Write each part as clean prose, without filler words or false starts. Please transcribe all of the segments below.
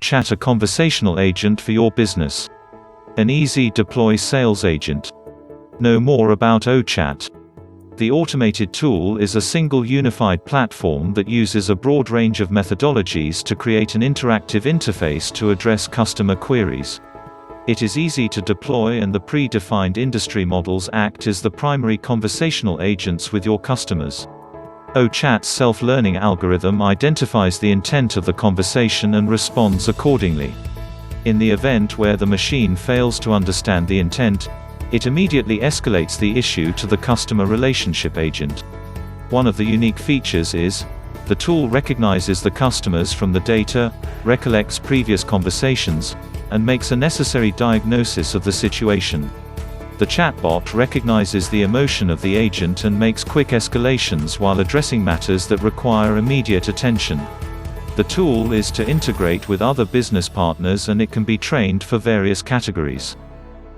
Chat, a conversational agent for your business. An easy deploy sales agent. Know more about Chat. The automated tool is a single unified platform that uses a broad range of methodologies to create an interactive interface to address customer queries. It is easy to deploy, and the pre-defined industry models act as the primary conversational agents with your customers. Chat's self-learning algorithm identifies the intent of the conversation and responds accordingly. In the event where the machine fails to understand the intent, it immediately escalates the issue to the customer relationship agent. One of the unique features is, the tool recognizes the customers from the data, recollects previous conversations, and makes a necessary diagnosis of the situation. The chatbot recognizes the emotion of the agent and makes quick escalations while addressing matters that require immediate attention. The tool is to integrate with other business partners, and it can be trained for various categories.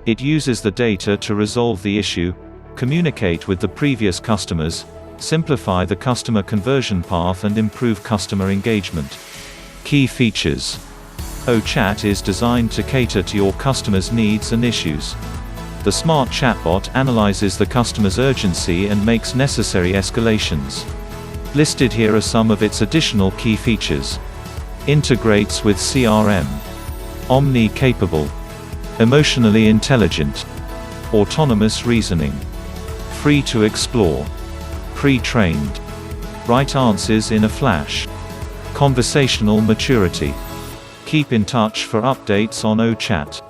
It uses the data to resolve the issue, communicate with the previous customers, simplify the customer conversion path, and improve customer engagement. Key features. Chat is designed to cater to your customers' needs and issues. The smart chatbot analyzes the customer's urgency and makes necessary escalations. Listed here are some of its additional key features. Integrates with CRM. Omni-capable. Emotionally intelligent. Autonomous reasoning. Free to explore. Pre-trained. Right answers in a flash. Conversational maturity. Keep in touch for updates on Chat.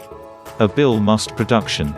A Bill Must production.